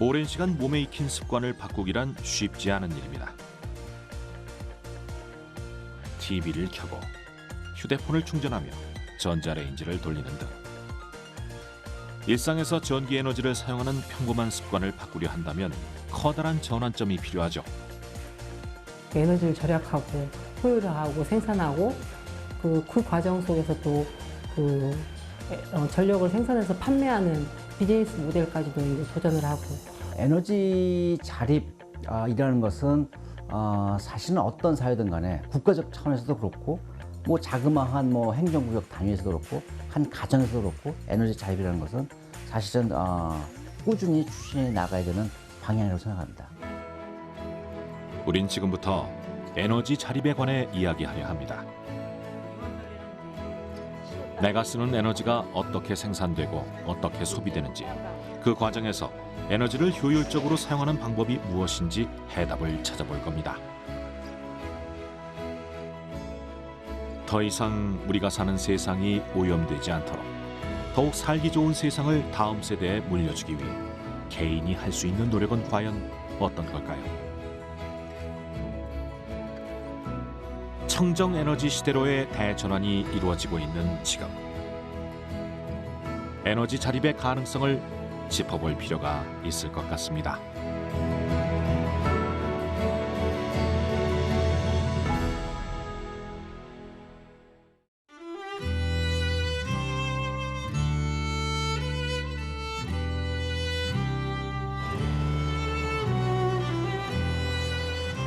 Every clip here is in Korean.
오랜 시간 몸에 익힌 습관을 바꾸기란 쉽지 않은 일입니다. TV를 켜고 휴대폰을 충전하며 전자레인지를 돌리는 등 일상에서 전기 에너지를 사용하는 평범한 습관을 바꾸려 한다면 커다란 전환점이 필요하죠. 에너지를 절약하고 효율화하고 생산하고 그 과정 속에서 또 전력을 생산해서 판매하는 비즈니스 모델까지도 이제 도전을 하고. 에너지 자립이라는 것은 사실은 어떤 사회든 간에 국가적 차원에서도 그렇고 뭐 자그마한 뭐 행정구역 단위에서도 그렇고 한 가정에서도 그렇고 에너지 자립이라는 것은 사실은 꾸준히 추진해 나가야 되는 방향이라고 생각합니다. 우린 지금부터 에너지 자립에 관해 이야기하려 합니다. 내가 쓰는 에너지가 어떻게 생산되고 어떻게 소비되는지, 그 과정에서 에너지를 효율적으로 사용하는 방법이 무엇인지 해답을 찾아볼 겁니다. 더 이상 우리가 사는 세상이 오염되지 않도록 더욱 살기 좋은 세상을 다음 세대에 물려주기 위해 개인이 할 수 있는 노력은 과연 어떤 걸까요? 청정 에너지 시대로의 대전환이 이루어지고 있는 지금, 에너지 자립의 가능성을 짚어볼 필요가 있을 것 같습니다.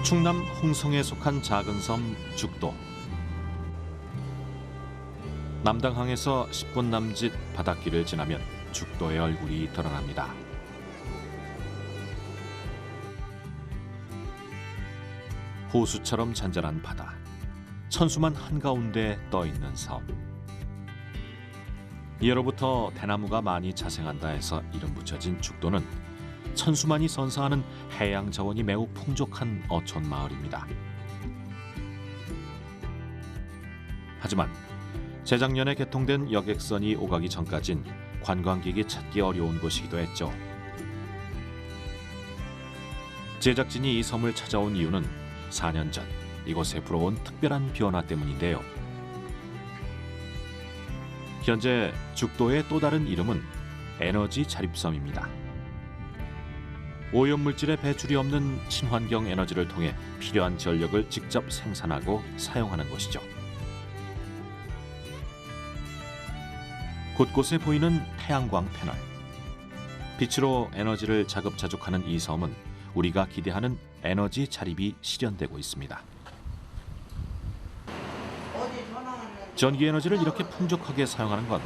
충남 홍성에 속한 작은 섬 죽도. 남당항에서 10분 남짓 바닷길을 지나면 죽도의 얼굴이 드러납니다. 호수처럼 잔잔한 바다, 천수만 한가운데 떠있는 섬. 예로부터 대나무가 많이 자생한다 해서 이름 붙여진 죽도는 천수만이 선사하는 해양 자원이 매우 풍족한 어촌 마을입니다. 하지만 재작년에 개통된 여객선이 오가기 전까진 관광객이 찾기 어려운 곳이기도 했죠. 제작진이 이 섬을 찾아온 이유는 4년 전 이곳에 불어온 특별한 변화 때문인데요. 현재 죽도의 또 다른 이름은 에너지 자립섬입니다. 오염물질의 배출이 없는 친환경 에너지를 통해 필요한 전력을 직접 생산하고 사용하는 곳이죠. 곳곳에 보이는 태양광 패널. 빛으로 에너지를 자급자족하는 이 섬은 우리가 기대하는 에너지 자립이 실현되고 있습니다. 전기 에너지를 이렇게 풍족하게 사용하는 건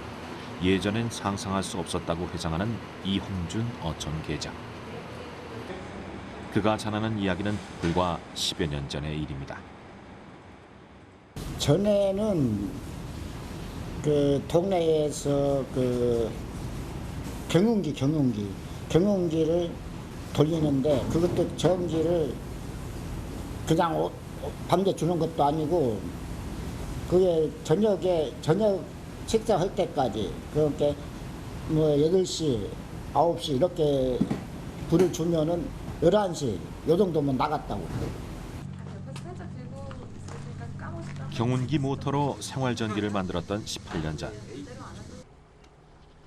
예전엔 상상할 수 없었다고 회장하는 이홍준 어촌 계장. 그가 전하는 이야기는 불과 10여 년 전의 일입니다. 전에는 그 동네에서 그 경운기를 돌리는데 그것도 전기를 그냥 밤새 주는 것도 아니고 그게 저녁 식사할 때까지 그렇게 뭐 8시, 9시 이렇게 불을 주면은 11시 요 정도면 나갔다고. 경운기 모터로 생활전기를 만들었던 18년 전.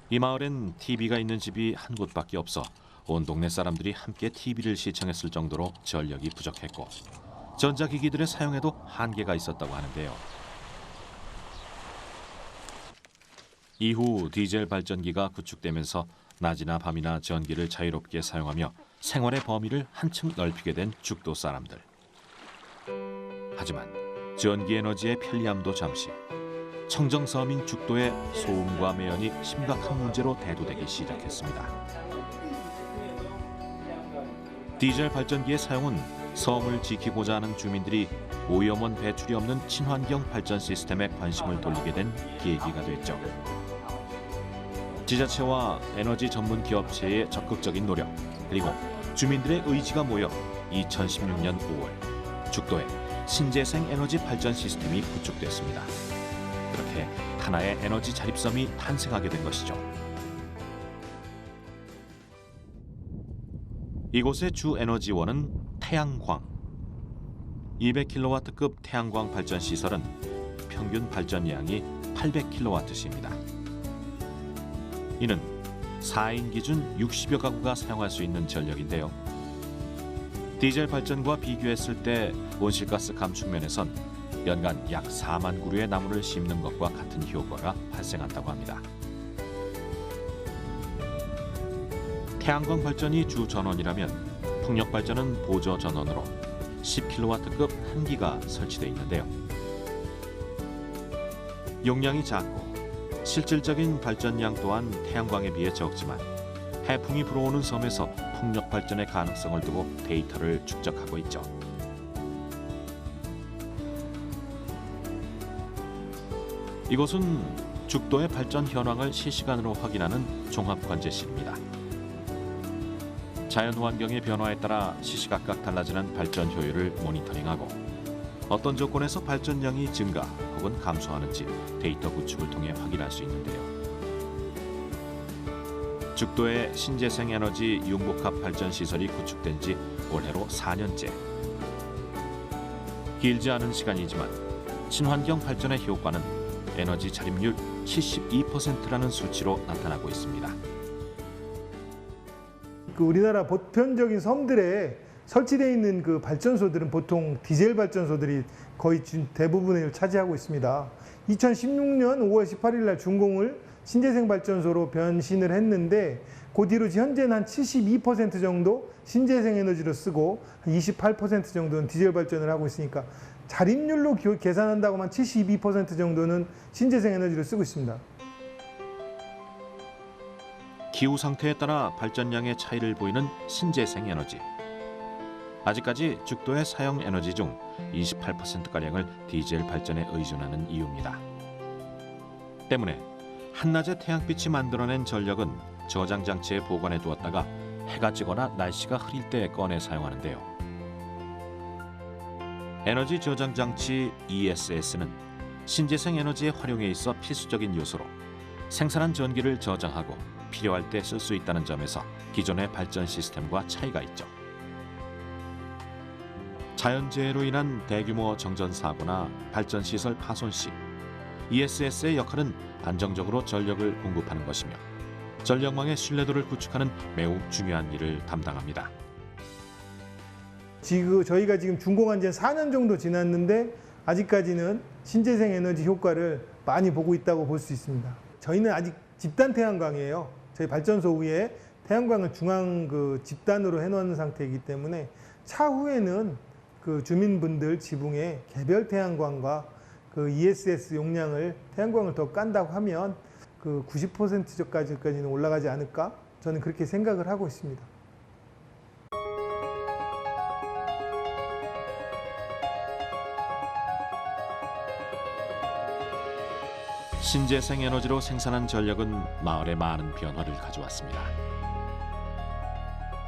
이 마을엔 TV가 있는 집이 한 곳밖에 없어 온 동네 사람들이 함께 TV를 시청했을 정도로 전력이 부족했고 전자기기들의 사용에도 한계가 있었다고 하는데요. 이후 디젤 발전기가 구축되면서 낮이나 밤이나 전기를 자유롭게 사용하며 생활의 범위를 한층 넓히게 된 죽도 사람들. 하지만 전기 에너지의 편리함도 잠시, 청정섬인 죽도의 소음과 매연이 심각한 문제로 대두되기 시작했습니다. 디젤 발전기의 사용은 섬을 지키고자 하는 주민들이 오염원 배출이 없는 친환경 발전 시스템에 관심을 돌리게 된 계기가 됐죠. 지자체와 에너지 전문 기업체의 적극적인 노력, 그리고 주민들의 의지가 모여 2016년 5월 죽도에 신재생 에너지 발전 시스템이 구축됐습니다. 그렇게 하나의 에너지 자립섬이 탄생하게 된 것이죠. 이곳의 주 에너지원은 태양광. 200kW급 태양광 발전 시설은 평균 발전량이 800kW입니다. 이는 4인 기준 60여 가구가 사용할 수 있는 전력인데요. 디젤 발전과 비교했을 때 온실가스 감축 면에선 연간 약 4만 그루의 나무를 심는 것과 같은 효과가 발생한다고 합니다. 태양광 발전이 주 전원이라면 풍력 발전은 보조 전원으로 10kW급 한 기가 설치되어 있는데요. 용량이 작고 실질적인 발전량 또한 태양광에 비해 적지만 해풍이 불어오는 섬에서 풍력 발전의 가능성을 두고 데이터를 축적하고 있죠. 이곳은 죽도의 발전 현황을 실시간으로 확인하는 종합관제실입니다. 자연환경의 변화에 따라 시시각각 달라지는 발전 효율을 모니터링하고 어떤 조건에서 발전량이 증가 혹은 감소하는지 데이터 구축을 통해 확인할 수 있는데요. 죽도의 신재생 에너지 융복합 발전 시설이 구축된 지 올해로 4년째. 길지 않은 시간이지만 친환경 발전의 효과는 에너지 자립률 72%라는 수치로 나타나고 있습니다. 그 우리나라 보편적인 섬들에 설치되어 있는 그 발전소들은 보통 디젤 발전소들이 거의 대부분을 차지하고 있습니다. 2016년 5월 18일 날 준공을 신재생 발전소로 변신을 했는데 그 뒤로 현재는 한 72% 정도 신재생 에너지로 쓰고 한 28% 정도는 디젤 발전을 하고 있으니까 자립률로 계산한다고만 72% 정도는 신재생 에너지를 쓰고 있습니다. 기후 상태에 따라 발전량의 차이를 보이는 신재생 에너지. 아직까지 죽도의 사용 에너지 중 28%가량을 디젤 발전에 의존하는 이유입니다. 때문에 한낮에 태양빛이 만들어낸 전력은 저장 장치에 보관해 두었다가 해가 지거나 날씨가 흐릴 때 꺼내 사용하는데요. 에너지 저장 장치 ESS는 신재생 에너지의 활용에 있어 필수적인 요소로 생산한 전기를 저장하고 필요할 때 쓸 수 있다는 점에서 기존의 발전 시스템과 차이가 있죠. 자연재해로 인한 대규모 정전 사고나 발전 시설 파손 시 ESS의 역할은 안정적으로 전력을 공급하는 것이며 전력망의 신뢰도를 구축하는 매우 중요한 일을 담당합니다. 저희가 지금 준공한 지 4년 정도 지났는데 아직까지는 신재생 에너지 효과를 많이 보고 있다고 볼 수 있습니다. 저희는 아직 집단 태양광이에요. 저희 발전소 위에 태양광을 중앙 집단으로 해놓은 상태이기 때문에 차후에는 그 주민분들 지붕에 개별 태양광과 그 ESS 용량을 태양광을 더 깐다고 하면 그 90%까지는 올라가지 않을까? 저는 그렇게 생각을 하고 있습니다. 신재생 에너지로 생산한 전력은 마을에 많은 변화를 가져왔습니다.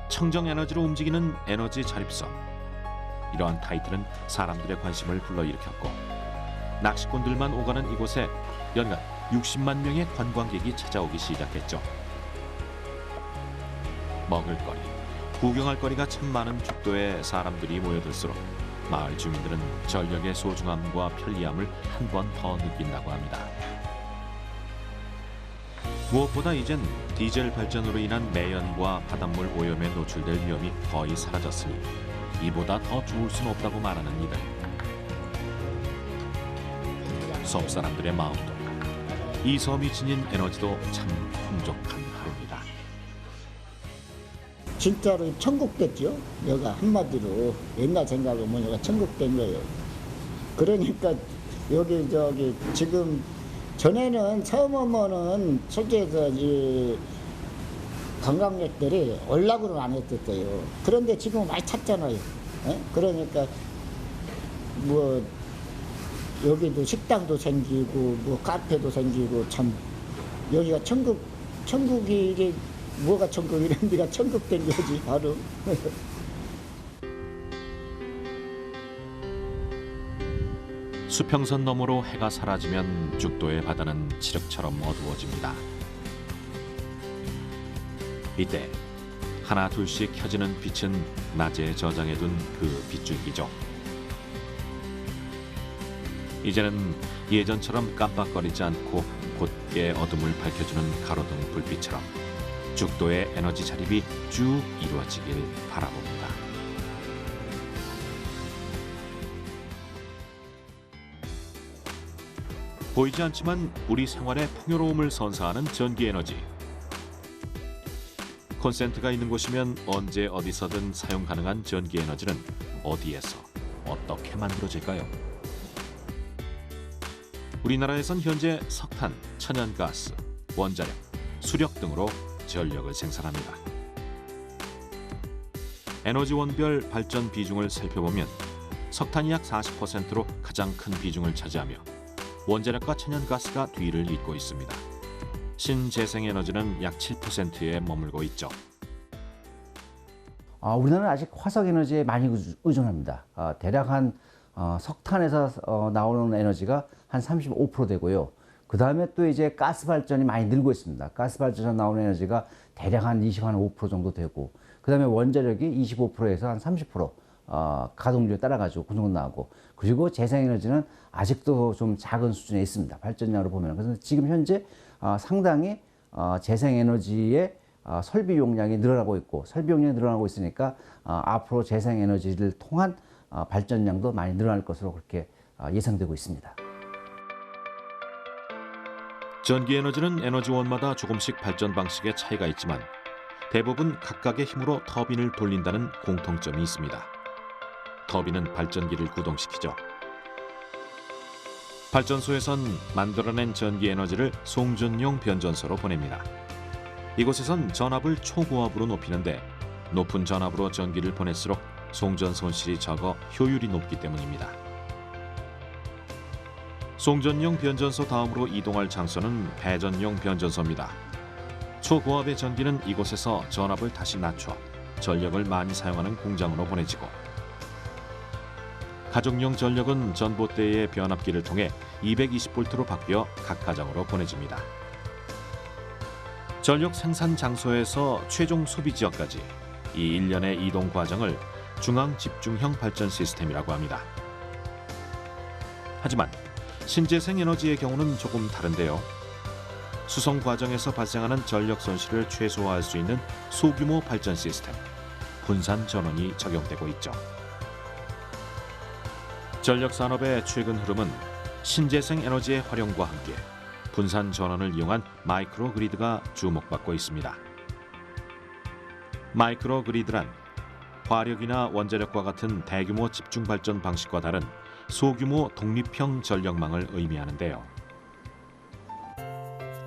청정 에너지로 움직이는 에너지 자립섬. 이러한 타이틀은 사람들의 관심을 불러일으켰고 낚시꾼들만 오가는 이곳에 연간 60만 명의 관광객이 찾아오기 시작했죠. 먹을거리, 구경할 거리가 참 많은 죽도에 사람들이 모여들수록 마을 주민들은 전력의 소중함과 편리함을 한 번 더 느낀다고 합니다. 무엇보다 이젠 디젤 발전으로 인한 매연과 바닷물 오염에 노출될 위험이 거의 사라졌으니 이보다 더 좋을 수는 없다고 말하는 이들. 섬 사람들의 마음도 이 섬이 지닌 에너지도 참 풍족한 하루입니다. 진짜로 천국 됐죠. 여기가 한마디로 옛날 생각하면 여기가 천국 된 거예요. 그러니까 여기 지금 전에는 처음 오면은 솔직해서 이 관광객들이 연락으로는 안 했었어요. 그런데 지금 많이 찾잖아요. 에? 그러니까 뭐 여기도 식당도 생기고 뭐 카페도 생기고 참 여기가 천국이 이게 뭐가 천국 이런 데가 천국 된 거지 바로. 수평선 너머로 해가 사라지면 죽도의 바다는 칠흑처럼 어두워집니다. 이때 하나 둘씩 켜지는 빛은 낮에 저장해둔 그 빗줄기죠. 이제는 예전처럼 깜빡거리지 않고 곧게 어둠을 밝혀주는 가로등 불빛처럼 죽도의 에너지 자립이 쭉 이루어지길 바라봅니다. 보이지 않지만 우리 생활의 풍요로움을 선사하는 전기 에너지. 콘센트가 있는 곳이면 언제 어디서든 사용 가능한 전기 에너지는 어디에서 어떻게 만들어질까요? 우리나라에선 현재 석탄, 천연가스, 원자력, 수력 등으로 전력을 생산합니다. 에너지원별 발전 비중을 살펴보면 석탄이 약 40%로 가장 큰 비중을 차지하며 원자력과 천연가스가 뒤를 잇고 있습니다. 신재생에너지는 약 7%에 머물고 있죠. 우리나라는 아직 화석 에너지에 많이 의존합니다. 대략 한 석탄에서 나오는 에너지가 한 35% 되고요. 그 다음에 또 이제 가스 발전이 많이 늘고 있습니다. 가스 발전에서 나오는 에너지가 대략 한 25% 정도 되고, 그 다음에 원자력이 25%에서 한 30% 가동률에 따라가지고 그 정도 나오고, 그리고 재생에너지는 아직도 좀 작은 수준에 있습니다. 발전량으로 보면. 그래서 지금 현재 상당히 재생에너지의 설비 용량이 늘어나고 있고, 설비 용량이 늘어나고 있으니까 앞으로 재생에너지를 통한 발전량도 많이 늘어날 것으로 그렇게 예상되고 있습니다. 전기에너지는 에너지원마다 조금씩 발전 방식의 차이가 있지만 대부분 각각의 힘으로 터빈을 돌린다는 공통점이 있습니다. 터빈은 발전기를 구동시키죠. 발전소에선 만들어낸 전기에너지를 송전용 변전소로 보냅니다. 이곳에선 전압을 초고압으로 높이는데 높은 전압으로 전기를 보낼수록 송전 손실이 적어 효율이 높기 때문입니다. 송전용 변전소 다음으로 이동할 장소는 배전용 변전소입니다. 초고압의 전기는 이곳에서 전압을 다시 낮춰 전력을 많이 사용하는 공장으로 보내지고, 가정용 전력은 전봇대의 변압기를 통해 220V로 바뀌어 각 가정으로 보내집니다. 전력 생산 장소에서 최종 소비 지역까지 이 일련의 이동 과정을 중앙 집중형 발전 시스템이라고 합니다. 하지만 신재생 에너지의 경우는 조금 다른데요. 수송 과정에서 발생하는 전력 손실을 최소화할 수 있는 소규모 발전 시스템, 분산 전원이 적용되고 있죠. 전력 산업의 최근 흐름은 신재생 에너지의 활용과 함께 분산 전원을 이용한 마이크로 그리드가 주목받고 있습니다. 마이크로 그리드란 화력이나 원자력과 같은 대규모 집중 발전 방식과 다른 소규모 독립형 전력망을 의미하는데요.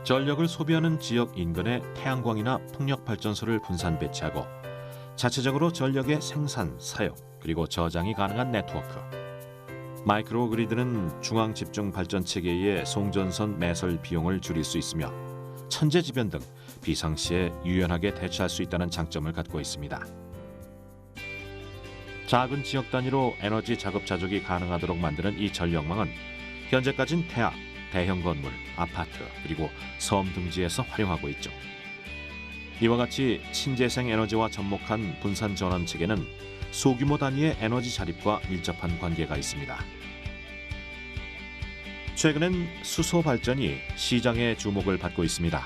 전력을 소비하는 지역 인근에 태양광이나 풍력 발전소를 분산 배치하고 자체적으로 전력의 생산, 사용, 그리고 저장이 가능한 네트워크. 마이크로 그리드는 중앙 집중 발전 체계의 송전선 매설 비용을 줄일 수 있으며 천재지변 등 비상시에 유연하게 대처할 수 있다는 장점을 갖고 있습니다. 작은 지역 단위로 에너지 작업 자족이 가능하도록 만드는 이 전력망은 현재까지는 대학, 대형 건물, 아파트, 그리고 섬 등지에서 활용하고 있죠. 이와 같이 신재생 에너지와 접목한 분산 전원 체계는 소규모 단위의 에너지 자립과 밀접한 관계가 있습니다. 최근엔 수소 발전이 시장의 주목을 받고 있습니다.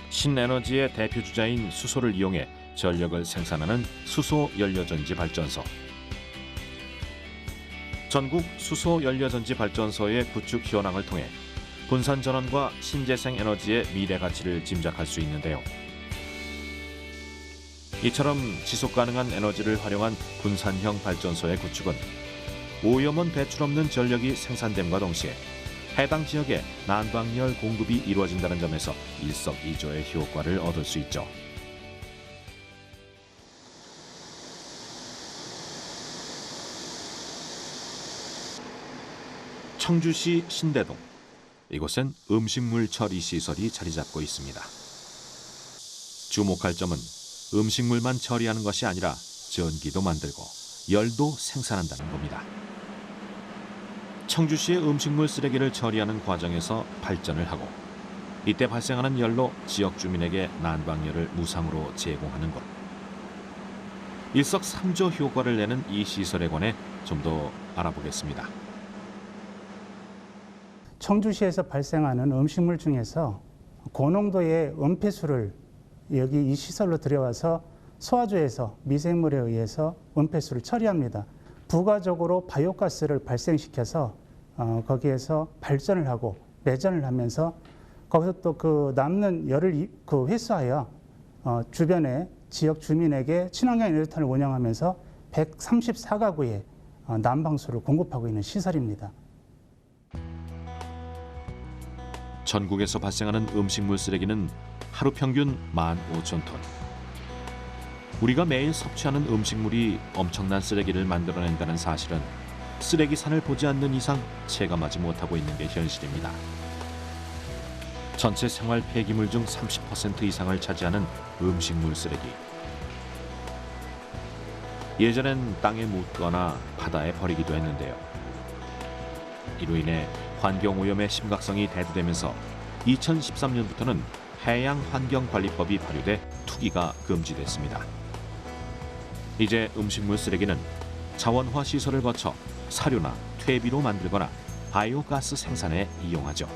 신에너지의 대표 주자인 수소를 이용해 전력을 생산하는 수소 연료전지 발전소. 전국 수소 연료전지 발전소의 구축 현황을 통해 분산 전원과 신재생 에너지의 미래 가치를 짐작할 수 있는데요. 이처럼 지속 가능한 에너지를 활용한 분산형 발전소의 구축은 오염원 배출 없는 전력이 생산됨과 동시에 해당 지역에 난방열 공급이 이루어진다는 점에서 일석이조의 효과를 얻을 수 있죠. 청주시 신대동. 이곳엔 음식물 처리 시설이 자리 잡고 있습니다. 주목할 점은 음식물만 처리하는 것이 아니라 전기도 만들고 열도 생산한다는 겁니다. 청주시의 음식물 쓰레기를 처리하는 과정에서 발전을 하고 이때 발생하는 열로 지역 주민에게 난방열을 무상으로 제공하는 것. 일석삼조 효과를 내는 이 시설에 관해 좀 더 알아보겠습니다. 청주시에서 발생하는 음식물 중에서 고농도의 은폐수를 여기 이 시설로 들여와서 소화조에서 미생물에 의해서 은폐수를 처리합니다. 부가적으로 바이오가스를 발생시켜서 거기에서 발전을 하고 매전을 하면서 거기서 또 그 남는 열을 회수하여 주변의 지역 주민에게 친환경 에너지탄을 운영하면서 134가구에 난방수를 공급하고 있는 시설입니다. 전국에서 발생하는 음식물 쓰레기는 하루 평균 15,000톤. 우리가 매일 섭취하는 음식물이 엄청난 쓰레기를 만들어낸다는 사실은 쓰레기산을 보지 않는 이상 체감하지 못하고 있는 게 현실입니다. 전체 생활 폐기물 중 30% 이상을 차지하는 음식물 쓰레기. 예전엔 땅에 묻거나 바다에 버리기도 했는데요. 이로 인해 환경오염의 심각성이 대두되면서 2013년부터는 해양환경관리법이 발효돼 투기가 금지됐습니다. 이제 음식물 쓰레기는 자원화 시설을 거쳐 사료나 퇴비로 만들거나 바이오가스 생산에 이용하죠.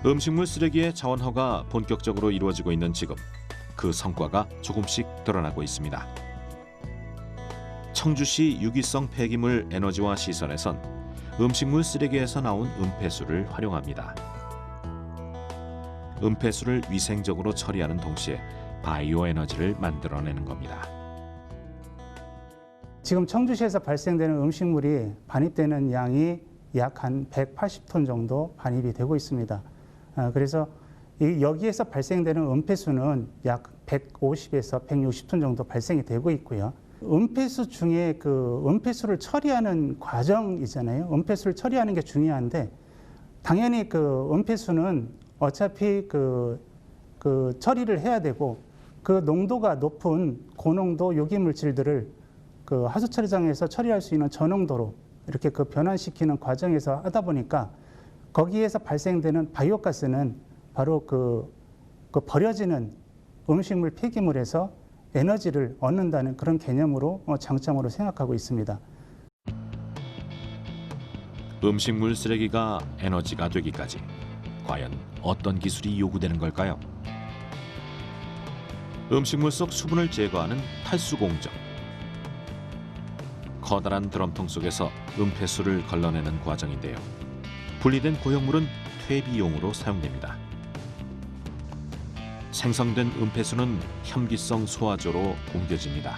음식물 쓰레기의 자원화가 본격적으로 이루어지고 있는 지금 그 성과가 조금씩 드러나고 있습니다. 청주시 유기성 폐기물 에너지화 시설에선 음식물 쓰레기에서 나온 은폐수를 활용합니다. 은폐수를 위생적으로 처리하는 동시에 바이오 에너지를 만들어내는 겁니다. 지금 청주시에서 발생되는 음식물이 반입되는 양이 약 한 180톤 정도 반입이 되고 있습니다. 그래서 여기에서 발생되는 은폐수는 약 150에서 160톤 정도 발생이 되고 있고요. 은폐수 중에 그 은폐수를 처리하는 과정이잖아요. 은폐수를 처리하는 게 중요한데 당연히 그 은폐수는 어차피 그 처리를 해야 되고 그 농도가 높은 고농도 유기 물질들을 그 하수 처리장에서 처리할 수 있는 저농도로 이렇게 그 변환시키는 과정에서 하다 보니까 거기에서 발생되는 바이오가스는 바로 그 버려지는 음식물 폐기물에서 에너지를 얻는다는 그런 개념으로 장점으로 생각하고 있습니다. 음식물 쓰레기가 에너지가 되기까지 과연 어떤 기술이 요구되는 걸까요? 음식물 속 수분을 제거하는 탈수 공정. 커다란 드럼통 속에서 은폐수를 걸러내는 과정인데요. 분리된 고형물은 퇴비용으로 사용됩니다. 생성된 은폐수는 혐기성 소화조로 옮겨집니다.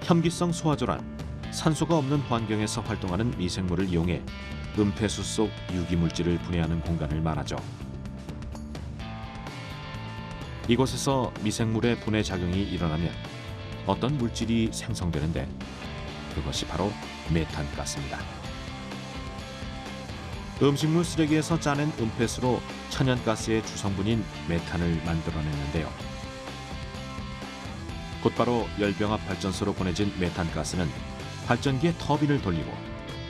혐기성 소화조란 산소가 없는 환경에서 활동하는 미생물을 이용해 은폐수 속 유기물질을 분해하는 공간을 말하죠. 이곳에서 미생물의 분해 작용이 일어나면 어떤 물질이 생성되는데 그것이 바로 메탄가스입니다. 음식물 쓰레기에서 짜낸 은폐수로 천연가스의 주성분인 메탄을 만들어내는데요. 곧바로 열병합 발전소로 보내진 메탄가스는 발전기에 터빈을 돌리고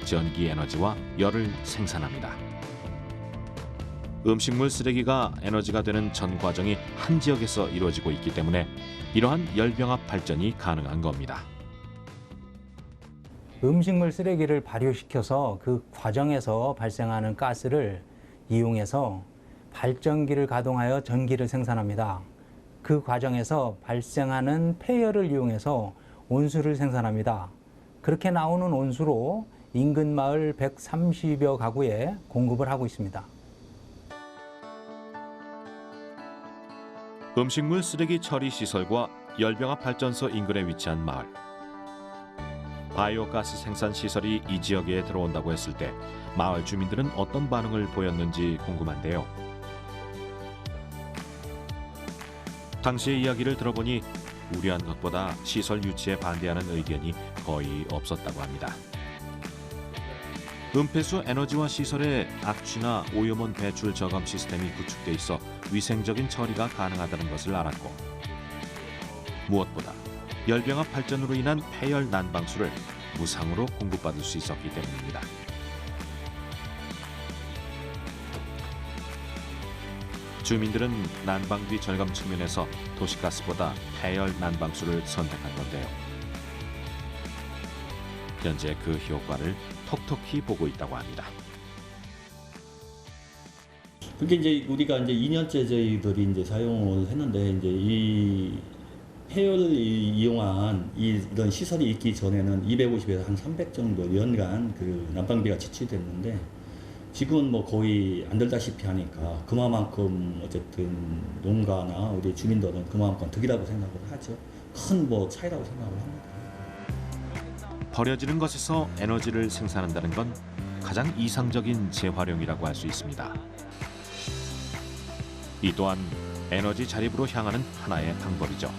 전기 에너지와 열을 생산합니다. 음식물 쓰레기가 에너지가 되는 전 과정이 한 지역에서 이루어지고 있기 때문에 이러한 열병합 발전이 가능한 겁니다. 음식물 쓰레기를 발효시켜서 그 과정에서 발생하는 가스를 이용해서 발전기를 가동하여 전기를 생산합니다. 그 과정에서 발생하는 폐열을 이용해서 온수를 생산합니다. 그렇게 나오는 온수로 인근 마을 130여 가구에 공급을 하고 있습니다. 음식물 쓰레기 처리 시설과 열병합 발전소 인근에 위치한 마을. 바이오가스 생산 시설이 이 지역에 들어온다고 했을 때 마을 주민들은 어떤 반응을 보였는지 궁금한데요. 당시의 이야기를 들어보니 우려한 것보다 시설 유치에 반대하는 의견이 거의 없었다고 합니다. 은폐수 에너지화 시설에 악취나 오염원 배출 저감 시스템이 구축돼 있어 위생적인 처리가 가능하다는 것을 알았고, 무엇보다 열병합 발전으로 인한 폐열 난방수를 무상으로 공급받을 수 있었기 때문입니다. 주민들은 난방비 절감 측면에서 도시가스보다 폐열 난방수를 선택한 건데요. 현재 그 효과를 톡톡히 보고 있다고 합니다. 그게 이제 우리가 이제 2년째 저희들이 이제 사용을 했는데 이제 이 폐열을 이용한 이런 시설이 있기 전에는 250에서 한 300 정도 연간 그 난방비가 지출됐는데 지금은 뭐 거의 안 들다시피 하니까 그만큼 어쨌든 농가나 우리 주민들은 그만큼 득이라고 생각을 하죠. 큰 뭐 차이라고 생각을 합니다. 버려지는 것에서 에너지를 생산한다는 건 가장 이상적인 재활용이라고 할 수 있습니다. 이 또한 에너지 자립으로 향하는 하나의 방법이죠.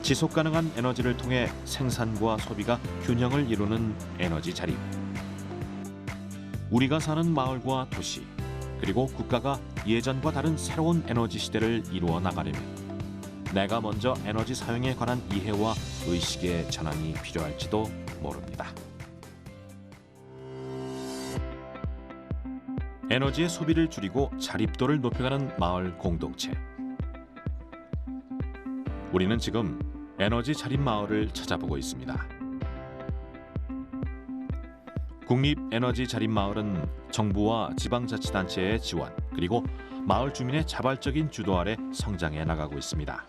지속 가능한 에너지를 통해 생산과 소비가 균형을 이루는 에너지 자립. 우리가 사는 마을과 도시, 그리고 국가가 예전과 다른 새로운 에너지 시대를 이루어 나가려면 내가 먼저 에너지 사용에 관한 이해와 의식의 전환이 필요할지도 모릅니다. 에너지의 소비를 줄이고 자립도를 높여가는 마을 공동체. 우리는 지금 에너지 자립 마을을 찾아보고 있습니다. 국립에너지 자립 마을은 정부와 지방자치단체의 지원, 그리고 마을 주민의 자발적인 주도 아래 성장해 나가고 있습니다.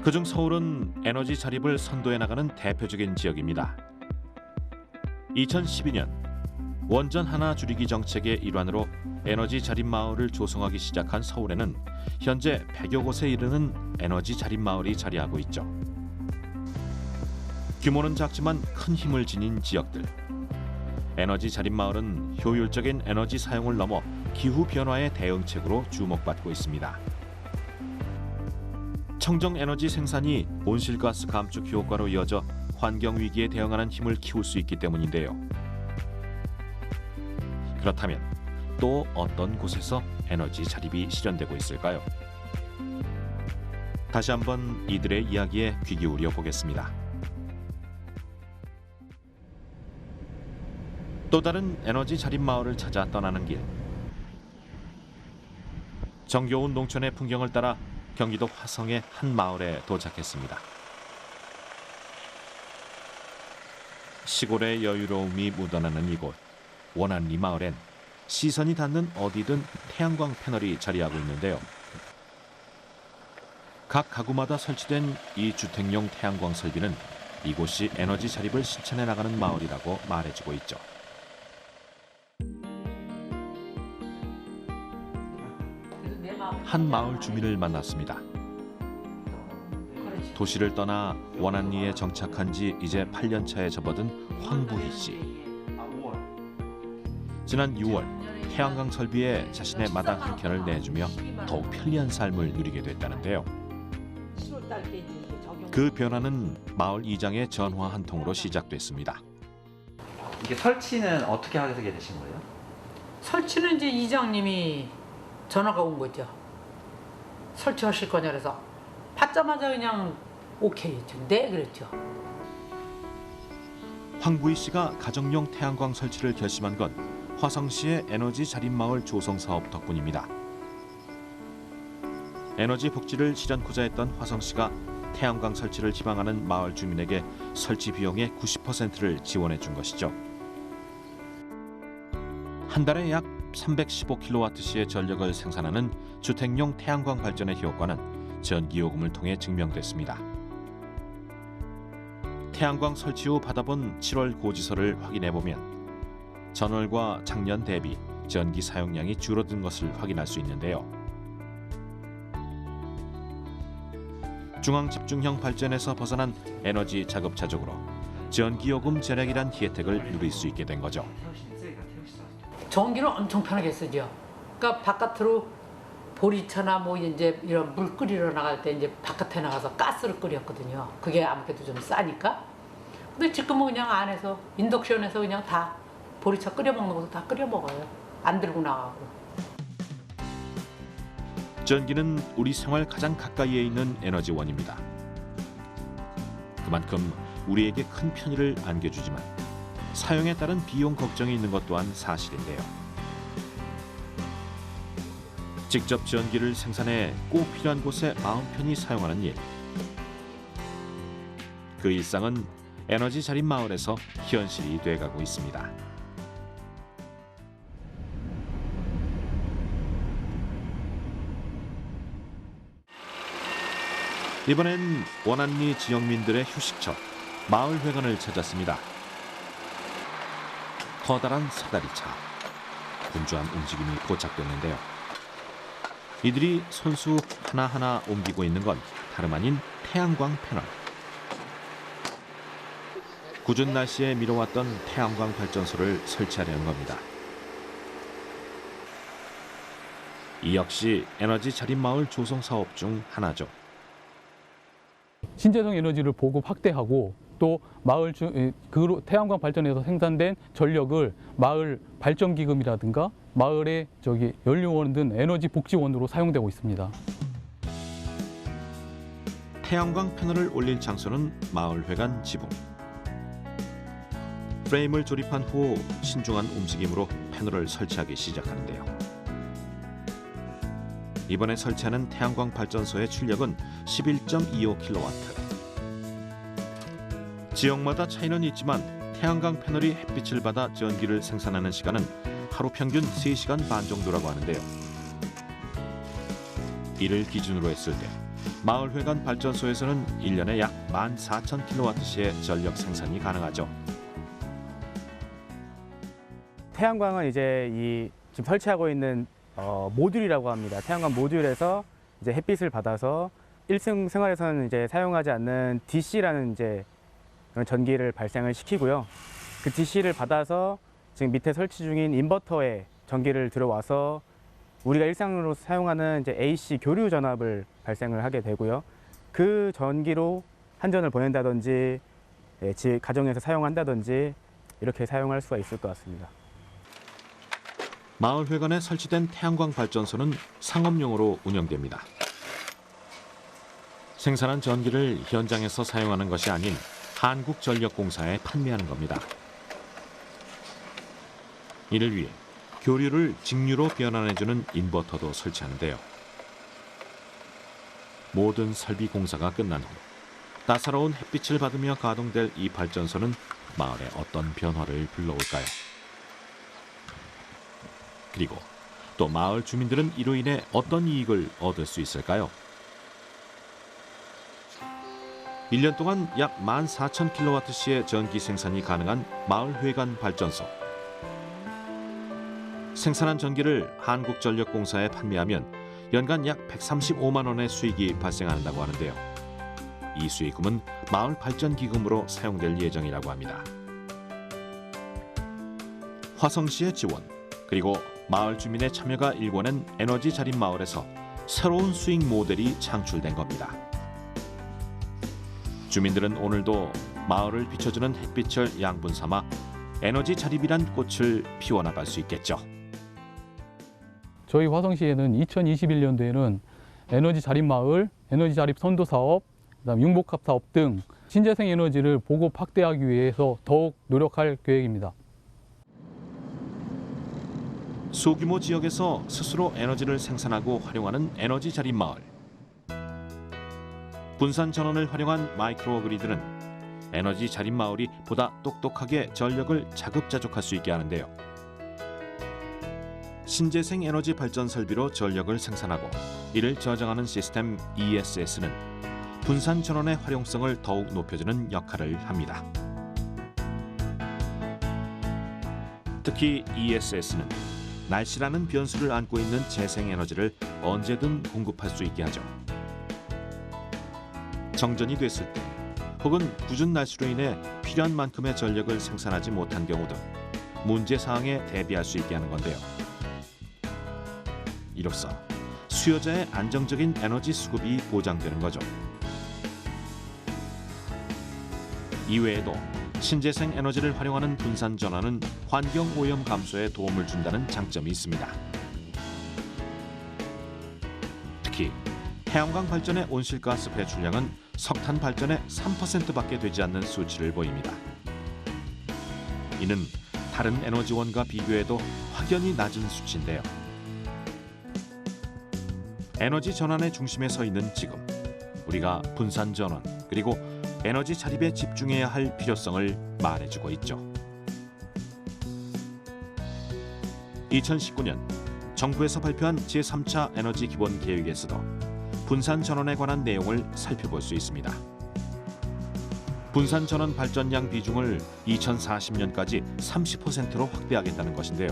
그중 서울은 에너지 자립을 선도해 나가는 대표적인 지역입니다. 2012년 원전 하나 줄이기 정책의 일환으로 에너지 자립 마을을 조성하기 시작한 서울에는 현재 100여 곳에 이르는 에너지 자립 마을이 자리하고 있죠. 규모는 작지만 큰 힘을 지닌 지역들. 에너지 자립 마을은 효율적인 에너지 사용을 넘어 기후 변화의 대응책으로 주목받고 있습니다. 청정 에너지 생산이 온실가스 감축 효과로 이어져 환경 위기에 대응하는 힘을 키울 수 있기 때문인데요. 그렇다면 또 어떤 곳에서 에너지 자립이 실현되고 있을까요? 다시 한번 이들의 이야기에 귀 기울여 보겠습니다. 또 다른 에너지 자립 마을을 찾아 떠나는 길. 정겨운 농촌의 풍경을 따라 경기도 화성의 한 마을에 도착했습니다. 시골의 여유로움이 묻어나는 이곳 원안리 마을엔 시선이 닿는 어디든 태양광 패널이 자리하고 있는데요. 각 가구마다 설치된 이 주택용 태양광 설비는 이곳이 에너지 자립을 실천해 나가는 마을이라고 말해주고 있죠. 한 마을 주민을 만났습니다. 도시를 떠나 원안리에 정착한 지 이제 8년 차에 접어든 황부희 씨. 지난 6월 태양광 설비에 자신의 마당 한 켠을 내주며 더욱 편리한 삶을 누리게 됐다는데요. 그 변화는 마을 이장의 전화 한 통으로 시작됐습니다. 이게 설치는 어떻게 하게 되신 거예요? 설치는 이제 이장님이 전화가 온 거죠. 설치하실 거냐 그래서 받자마자 그냥 오케이 했죠. 네 그랬죠. 황부희 씨가 가정용 태양광 설치를 결심한 건 화성시의 에너지 자립 마을 조성 사업 덕분입니다. 에너지 복지를 실현코자 했던 화성시가 태양광 설치를 희망하는 마을 주민에게 설치 비용의 90%를 지원해 준 것이죠. 한 달에 약 315kWh의 전력을 생산하는 주택용 태양광 발전의 효과는 전기요금을 통해 증명됐습니다. 태양광 설치 후 받아본 7월 고지서를 확인해 보면 전월과 작년 대비 전기 사용량이 줄어든 것을 확인할 수 있는데요. 중앙 집중형 발전에서 벗어난 에너지 자급자족으로 전기요금 절약이란 혜택을 누릴 수 있게 된 거죠. 전기를 엄청 편하게 쓰죠. 그러니까 바깥으로 보리차나 뭐 이제 이런 물 끓이러 나갈 때 이제 바깥에 나가서 가스를 끓였거든요. 그게 아무래도 좀 싸니까. 근데 지금은 그냥 안에서 인덕션에서 그냥 다 보리차 끓여 먹는 것도 다 끓여 먹어요. 안 들고 나가고. 전기는 우리 생활 가장 가까이에 있는 에너지원입니다. 그만큼 우리에게 큰 편의를 안겨주지만 사용에 따른 비용 걱정이 있는 것 또한 사실인데요. 직접 전기를 생산해 꼭 필요한 곳에 마음 편히 사용하는 일. 그 일상은 에너지 자립 마을에서 현실이 돼가고 있습니다. 이번엔 원안리 지역민들의 휴식처 마을회관을 찾았습니다. 커다란 사다리차, 분주한 움직임이 포착됐는데요. 이들이 손수 하나하나 옮기고 있는 건 다름 아닌 태양광 패널. 궂은 날씨에 미뤄왔던 태양광 발전소를 설치하려는 겁니다. 이 역시 에너지 자립 마을 조성 사업 중 하나죠. 신재생 에너지를 보급 확대하고 또 마을 태양광 발전에서 생산된 전력을 마을 발전기금이라든가 마을의 연료원 등 에너지 복지원으로 사용되고 있습니다. 태양광 패널을 올릴 장소는 마을회관 지붕. 프레임을 조립한 후 신중한 움직임으로 패널을 설치하기 시작하는데요. 이번에 설치하는 태양광 발전소의 출력은 11.25kW. 지역마다 차이는 있지만 태양광 패널이 햇빛을 받아 전기를 생산하는 시간은 하루 평균 3시간 반 정도라고 하는데요. 이를 기준으로 했을 때 마을회관 발전소에서는 1년에 약 14,000kWh의 전력 생산이 가능하죠. 태양광은 이제 지금 설치하고 있는 모듈이라고 합니다. 태양광 모듈에서 이제 햇빛을 받아서 일생활에서는 이제 사용하지 않는 DC라는 이제 그런 전기를 발생을 시키고요. 그 DC를 받아서 지금 밑에 설치 중인 인버터에 전기를 들어와서 우리가 일상으로 사용하는 이제 AC 교류 전압을 발생을 하게 되고요. 그 전기로 한전을 보낸다든지 가정에서 사용한다든지 이렇게 사용할 수가 있을 것 같습니다. 마을회관에 설치된 태양광 발전소는 상업용으로 운영됩니다. 생산한 전기를 현장에서 사용하는 것이 아닌 한국전력공사에 판매하는 겁니다. 이를 위해 교류를 직류로 변환해주는 인버터도 설치하는데요. 모든 설비 공사가 끝난 후 따사로운 햇빛을 받으며 가동될 이 발전소는 마을에 어떤 변화를 불러올까요? 그리고 또 마을 주민들은 이로 인해 어떤 이익을 얻을 수 있을까요? 1년 동안 약 14,000kWh의 전기 생산이 가능한 마을회관 발전소. 생산한 전기를 한국전력공사에 판매하면 연간 약 135만 원의 수익이 발생한다고 하는데요. 이 수익금은 마을 발전기금으로 사용될 예정이라고 합니다. 화성시의 지원, 그리고 마을 주민의 참여가 일궈낸 에너지 자립 마을에서 새로운 수익 모델이 창출된 겁니다. 주민들은 오늘도 마을을 비춰주는 햇빛을 양분 삼아 에너지 자립이란 꽃을 피워나갈 수 있겠죠. 저희 화성시에는 2021년도에는 에너지 자립 마을, 에너지 자립 선도 사업, 그다음 융복합 사업 등 신재생 에너지를 보급 확대하기 위해서 더욱 노력할 계획입니다. 소규모 지역에서 스스로 에너지를 생산하고 활용하는 에너지 자립 마을. 분산 전원을 활용한 마이크로 그리드는 에너지 자립 마을이 보다 똑똑하게 전력을 자급자족할 수 있게 하는데요. 신재생 에너지 발전 설비로 전력을 생산하고 이를 저장하는 시스템 ESS는 분산 전원의 활용성을 더욱 높여주는 역할을 합니다. 특히 ESS는 날씨라는 변수를 안고 있는 재생 에너지를 언제든 공급할 수 있게 하죠. 정전이 됐을 때 혹은 궂은 날씨로 인해 필요한 만큼의 전력을 생산하지 못한 경우 등 문제 사항에 대비할 수 있게 하는 건데요. 이로써 수요자의 안정적인 에너지 수급이 보장되는 거죠. 이외에도 신재생 에너지를 활용하는 분산 전환은 환경 오염 감소에 도움을 준다는 장점이 있습니다. 특히 태양광 발전의 온실가스 배출량은 석탄 발전의 3%밖에 되지 않는 수치를 보입니다. 이는 다른 에너지원과 비교해도 확연히 낮은 수치인데요. 에너지 전환의 중심에 서 있는 지금, 우리가 분산 전환 그리고 에너지 자립에 집중해야 할 필요성을 말해주고 있죠. 2019년 정부에서 발표한 제3차 에너지 기본 계획에서도 분산 전환에 관한 내용을 살펴볼 수 있습니다. 분산 전환 발전량 비중을 2040년까지 30%로 확대하겠다는 것인데요.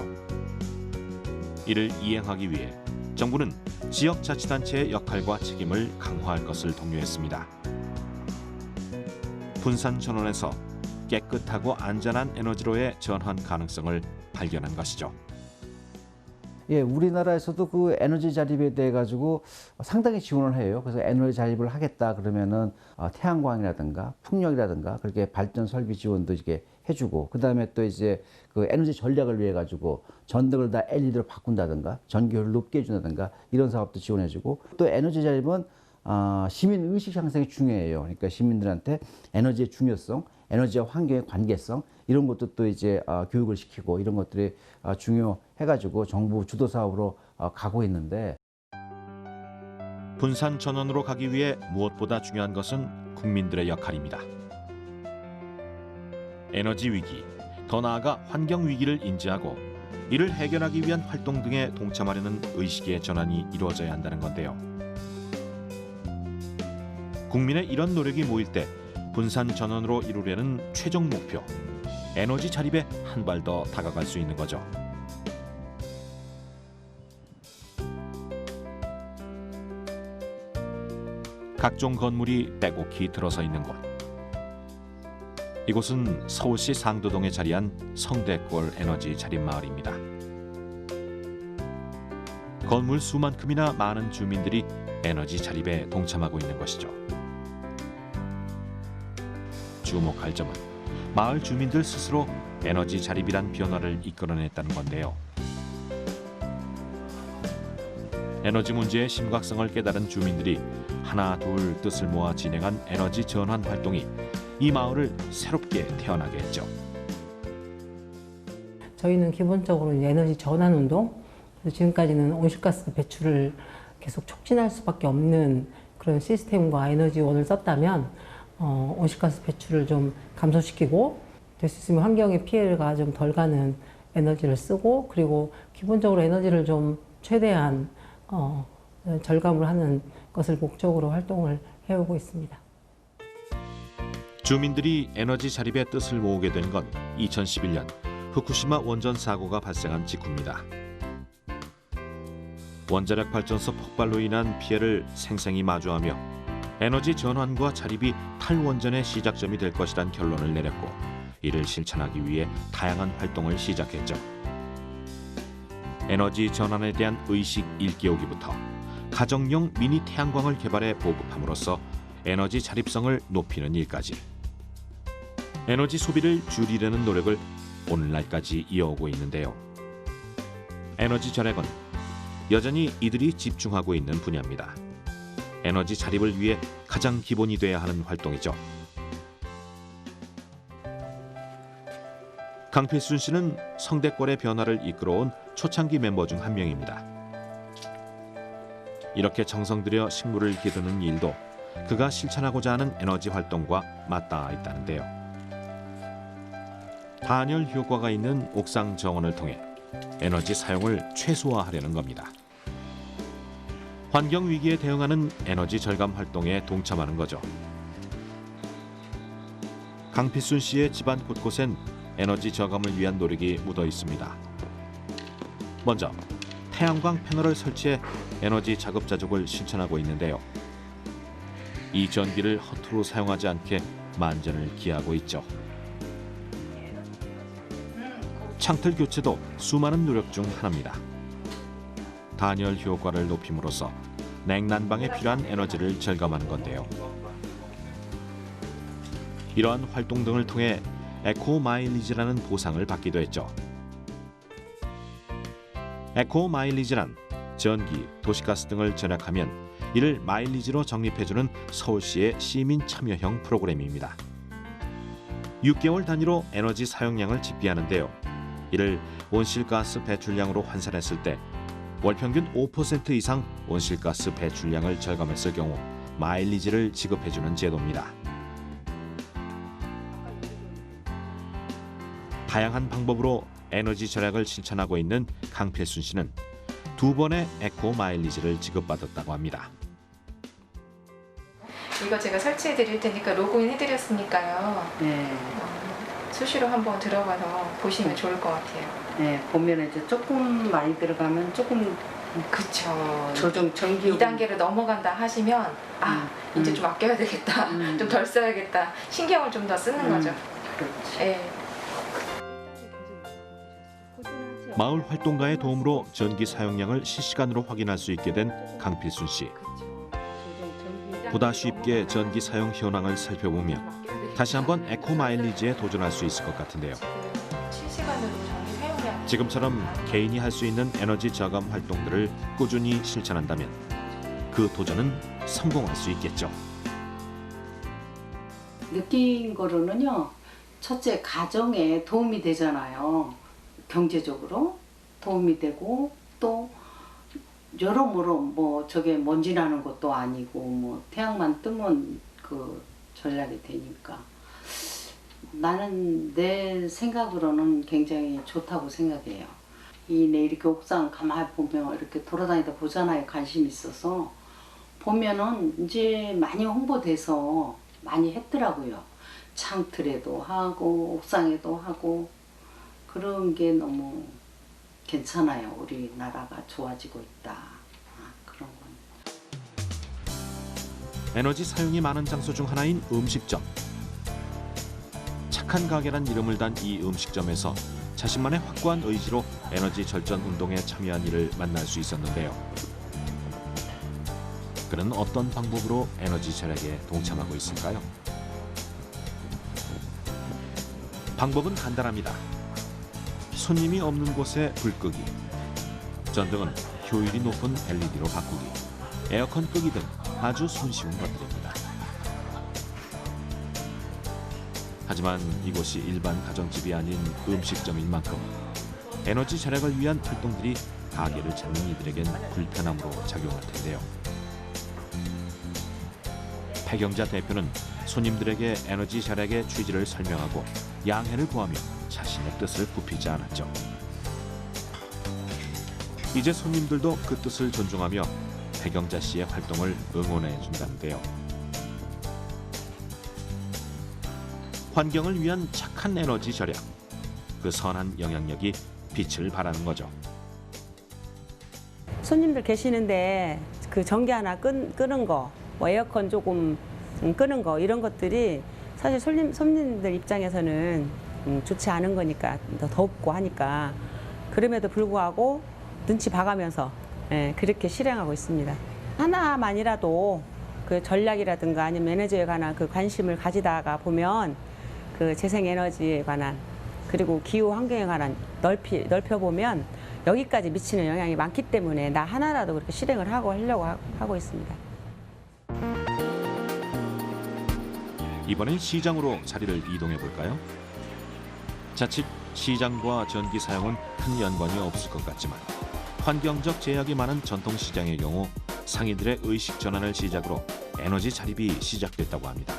이를 이행하기 위해 정부는 지역자치단체의 역할과 책임을 강화할 것을 독려했습니다. 분산 전환에서 깨끗하고 안전한 에너지로의 전환 가능성을 발견한 것이죠. 예, 우리나라에서도 그 에너지 자립에 대해 가지고 상당히 지원을 해요. 그래서 에너지 자립을 하겠다 그러면은 태양광이라든가 풍력이라든가 그렇게 발전 설비 지원도 이렇게 해주고, 그 다음에 또 이제 그 에너지 전략을 위해 가지고 전등을 다 LED로 바꾼다든가 전기효율을 높게 해준다든가 이런 사업도 지원해주고, 또 에너지 자립은 시민 의식 향상이 중요해요. 그러니까 시민들한테 에너지의 중요성, 에너지와 환경의 관계성 이런 것도 또 이제 교육을 시키고 이런 것들이 중요해가지고 정부 주도 사업으로 가고 있는데, 분산 전환으로 가기 위해 무엇보다 중요한 것은 국민들의 역할입니다. 에너지 위기, 더 나아가 환경 위기를 인지하고 이를 해결하기 위한 활동 등에 동참하려는 의식의 전환이 이루어져야 한다는 건데요. 국민의 이런 노력이 모일 때 분산 전환으로 이루려는 최종 목표, 에너지 자립에 한 발 더 다가갈 수 있는 거죠. 각종 건물이 빼곡히 들어서 있는 곳. 이곳은 서울시 상도동에 자리한 성대골 에너지 자립 마을입니다. 건물 수만큼이나 많은 주민들이 에너지 자립에 동참하고 있는 것이죠. 주목할 점은 마을 주민들 스스로 에너지 자립이란 변화를 이끌어냈다는 건데요. 에너지 문제의 심각성을 깨달은 주민들이 하나 둘 뜻을 모아 진행한 에너지 전환 활동이 이 마을을 새롭게 태어나게 했죠. 저희는 기본적으로 에너지 전환 운동, 지금까지는 온실가스 배출을 계속 촉진할 수밖에 없는 그런 시스템과 에너지원을 썼다면 온실가스 배출을 좀 감소시키고 될 수 있으면 환경의 피해가 좀 덜 가는 에너지를 쓰고, 그리고 기본적으로 에너지를 좀 최대한 절감을 하는 것을 목적으로 활동을 해오고 있습니다. 주민들이 에너지 자립의 뜻을 모으게 된 건 2011년 후쿠시마 원전 사고가 발생한 직후입니다. 원자력 발전소 폭발로 인한 피해를 생생히 마주하며 에너지 전환과 자립이 탈원전의 시작점이 될 것이란 결론을 내렸고, 이를 실천하기 위해 다양한 활동을 시작했죠. 에너지 전환에 대한 의식 일깨우기부터 가정용 미니 태양광을 개발해 보급함으로써 에너지 자립성을 높이는 일까지, 에너지 소비를 줄이려는 노력을 오늘날까지 이어오고 있는데요. 에너지 절약은 여전히 이들이 집중하고 있는 분야입니다. 에너지 자립을 위해 가장 기본이 돼야 하는 활동이죠. 강필순 씨는 성대골의 변화를 이끌어온 초창기 멤버 중 한 명입니다. 이렇게 정성 들여 식물을 기르는 일도 그가 실천하고자 하는 에너지 활동과 맞닿아 있다는데요. 단열 효과가 있는 옥상 정원을 통해 에너지 사용을 최소화하려는 겁니다. 환경 위기에 대응하는 에너지 절감 활동에 동참하는 거죠. 강필순 씨의 집안 곳곳엔 에너지 저감을 위한 노력이 묻어 있습니다. 먼저 태양광 패널을 설치해 에너지 자급자족을 실천하고 있는데요. 이 전기를 허투루 사용하지 않게 만전을 기하고 있죠. 창틀 교체도 수많은 노력 중 하나입니다. 단열 효과를 높임으로써 냉난방에 필요한 에너지를 절감하는 건데요. 이러한 활동 등을 통해 에코 마일리지라는 보상을 받기도 했죠. 에코 마일리지란 전기, 도시가스 등을 절약하면 이를 마일리지로 적립해주는 서울시의 시민 참여형 프로그램입니다. 6개월 단위로 에너지 사용량을 집계하는데요. 이를 온실가스 배출량으로 환산했을 때 월 평균 5% 이상 온실가스 배출량을 절감했을 경우 마일리지를 지급해주는 제도입니다. 다양한 방법으로 에너지 절약을 실천하고 있는 강필순 씨는 2번의 에코 마일리지를 지급받았다고 합니다. 이거 제가 설치해 드릴 테니까 로그인 해드렸으니까요. 네. 수시로 한번 들어가서 보시면 좋을 것 같아요. 네, 보면 이제 조금 많이 들어가면 조금 그쵸. 조정 전기 2단계로 넘어간다 하시면 이제 좀 아껴야 되겠다. 좀 덜 써야겠다. 신경을 좀 더 쓰는 거죠. 그렇지. 네. 마을 활동가의 도움으로 전기 사용량을 실시간으로 확인할 수 있게 된 강필순 씨. 보다 쉽게 전기 사용 현황을 살펴보며 다시 한번 에코 마일리지에 도전할 수 있을 것 같은데요. 실시간으로 전기 사용량 지금처럼 개인이 할 수 있는 에너지 저감 활동들을 꾸준히 실천한다면 그 도전은 성공할 수 있겠죠. 느낀 거로는요. 첫째 가정에 도움이 되잖아요. 경제적으로 도움이 되고 또 여러모로 뭐 저게 먼지 나는 것도 아니고 뭐 태양만 뜨면 그 전략이 되니까 나는 내 생각으로는 굉장히 좋다고 생각해요. 내 이렇게 옥상 가만히 보면 이렇게 돌아다니다 보잖아요. 관심 있어서 보면은 이제 많이 홍보돼서 많이 했더라고요. 창틀에도 하고 옥상에도 하고 그런 게 너무 괜찮아요. 우리나라가 좋아지고 있다. 그런 건. 에너지 사용이 많은 장소 중 하나인 음식점. 착한 가게란 이름을 단 이 음식점에서 자신만의 확고한 의지로 에너지 절전 운동에 참여한 이를 만날 수 있었는데요. 그는 어떤 방법으로 에너지 절약에 동참하고 있을까요? 방법은 간단합니다. 손님이 없는 곳에 불 끄기, 전등은 효율이 높은 LED로 바꾸기, 에어컨 끄기 등 아주 손쉬운 것들입니다. 하지만 이곳이 일반 가정집이 아닌 음식점인 만큼 에너지 절약을 위한 활동들이 가게를 찾는 이들에겐 불편함으로 작용할 텐데요. 패경자 대표는 손님들에게 에너지 절약의 취지를 설명하고 양해를 구하며 자신의 뜻을 굽히지 않았죠. 이제 손님들도 그 뜻을 존중하며 패경자 씨의 활동을 응원해 준다는데요. 환경을 위한 착한 에너지 절약, 그 선한 영향력이 빛을 발하는 거죠. 손님들 계시는데 그 전기 하나 끄는 거, 뭐 에어컨 조금 끄는 거 이런 것들이 사실 손님들 입장에서는 좋지 않은 거니까 더 덥고 하니까 그럼에도 불구하고 눈치 봐가면서 그렇게 실행하고 있습니다. 하나만이라도 그 전략이라든가 아니면 에너지에 관한 그 관심을 가지다가 보면 그 재생에너지에 관한 그리고 기후 환경에 관한 넓혀보면 여기까지 미치는 영향이 많기 때문에 나 하나라도 그렇게 실행을 하려고 하고 있습니다. 이번엔 시장으로 자리를 이동해 볼까요? 자칫 시장과 전기 사용은 큰 연관이 없을 것 같지만 환경적 제약이 많은 전통시장의 경우 상인들의 의식 전환을 시작으로 에너지 자립이 시작됐다고 합니다.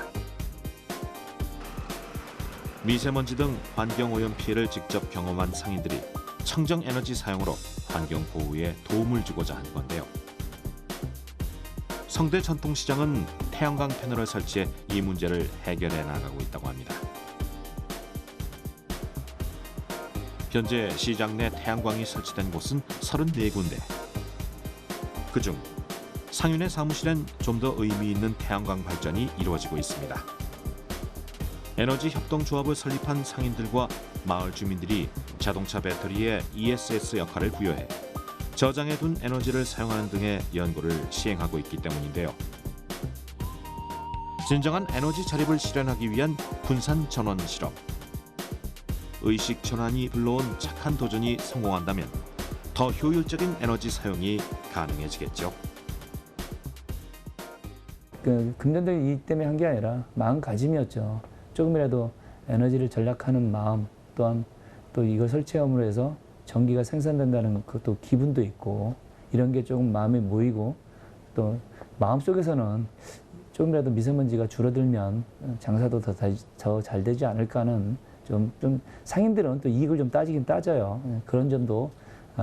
미세먼지 등 환경오염 피해를 직접 경험한 상인들이 청정 에너지 사용으로 환경 보호에 도움을 주고자 한 건데요. 성대 전통시장은 태양광 패널을 설치해 이 문제를 해결해 나가고 있다고 합니다. 현재 시장 내 태양광이 설치된 곳은 34군데. 그중 상윤의 사무실엔 좀 더 의미 있는 태양광 발전이 이루어지고 있습니다. 에너지 협동조합을 설립한 상인들과 마을 주민들이 자동차 배터리에 ESS 역할을 부여해 저장해둔 에너지를 사용하는 등의 연구를 시행하고 있기 때문인데요. 진정한 에너지 자립을 실현하기 위한 분산 전원 실험. 의식 전환이 불러온 착한 도전이 성공한다면 더 효율적인 에너지 사용이 가능해지겠죠. 금전적 이익 때문에 한 게 아니라 마음가짐이었죠. 조금이라도 에너지를 절약하는 마음, 또한 또 이거 설치함으로 해서 전기가 생산된다는 그것도 기분도 있고 이런 게 조금 마음에 모이고 또 마음속에서는 조금이라도 미세먼지가 줄어들면 장사도 더 잘 되지 않을까 하는 좀 상인들은 또 이익을 좀 따지긴 따져요. 그런 점도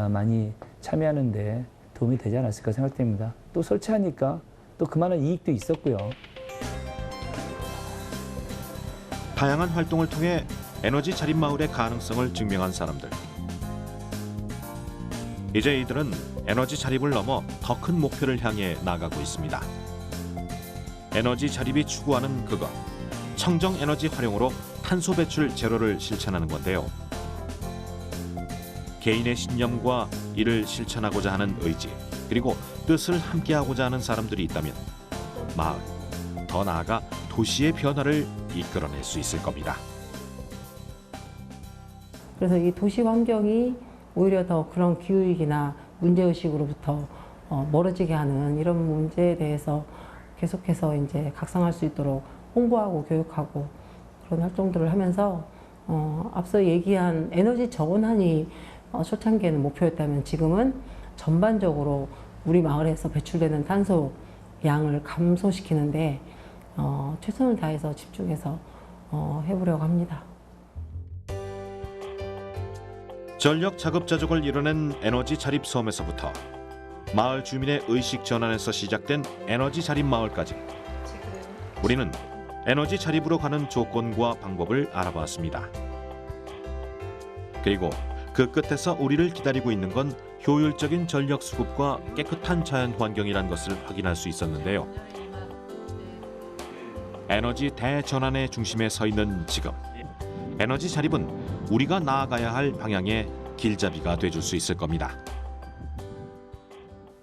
많이 참여하는데 도움이 되지 않았을까 생각됩니다. 또 설치하니까 또 그만한 이익도 있었고요. 다양한 활동을 통해 에너지 자립 마을의 가능성을 증명한 사람들. 이제 이들은 에너지 자립을 넘어 더 큰 목표를 향해 나가고 있습니다. 에너지 자립이 추구하는 그것, 청정 에너지 활용으로 탄소 배출 제로를 실천하는 건데요. 개인의 신념과 이를 실천하고자 하는 의지, 그리고 뜻을 함께하고자 하는 사람들이 있다면 마을, 더 나아가 도시의 변화를 이끌어낼 수 있을 겁니다. 그래서 이 도시 환경이 오히려 더 그런 기후위기나 문제의식으로부터 멀어지게 하는 이런 문제에 대해서 계속해서 이제 각성할 수 있도록 홍보하고 교육하고 그런 활동들을 하면서 앞서 얘기한 에너지 저원환이 초창기에는 목표였다면 지금은 전반적으로 우리 마을에서 배출되는 탄소 양을 감소시키는데 최선을 다해서 집중해서 해보려고 합니다. 전력 자급자족을 이뤄낸 에너지 자립 섬에서부터 마을 주민의 의식 전환에서 시작된 에너지 자립 마을까지 우리는 에너지 자립으로 가는 조건과 방법을 알아봤습니다. 그리고 그 끝에서 우리를 기다리고 있는 건 효율적인 전력 수급과 깨끗한 자연 환경이란 것을 확인할 수 있었는데요. 에너지 대전환의 중심에 서 있는 지금, 에너지 자립은 우리가 나아가야 할 방향의 길잡이가 돼줄 수 있을 겁니다.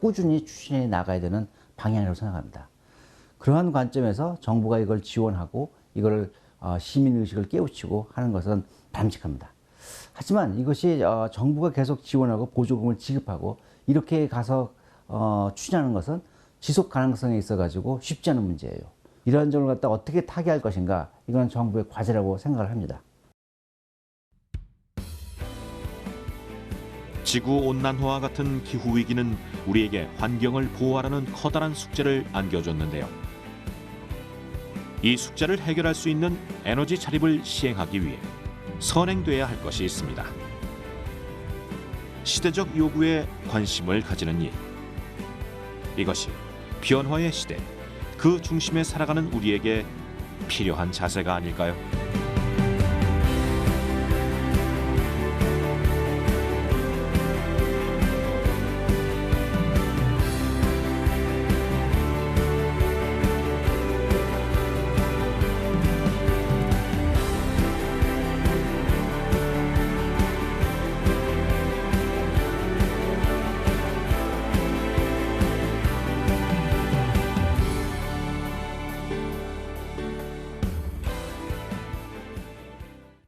꾸준히 추진해 나가야 되는 방향이라고 생각합니다. 그러한 관점에서 정부가 이걸 지원하고 이걸 시민의식을 깨우치고 하는 것은 바람직합니다. 하지만 이것이 정부가 계속 지원하고 보조금을 지급하고 이렇게 가서 추진하는 것은 지속 가능성에 있어 가지고 쉽지 않은 문제예요. 이러한 점을 갖다 어떻게 타개할 것인가, 이건 정부의 과제라고 생각을 합니다. 지구온난화와 같은 기후위기는 우리에게 환경을 보호하라는 커다란 숙제를 안겨줬는데요. 이 숙제를 해결할 수 있는 에너지 자립을 시행하기 위해 선행돼야 할 것이 있습니다. 시대적 요구에 관심을 가지는 일. 이것이 변화의 시대, 그 중심에 살아가는 우리에게 필요한 자세가 아닐까요?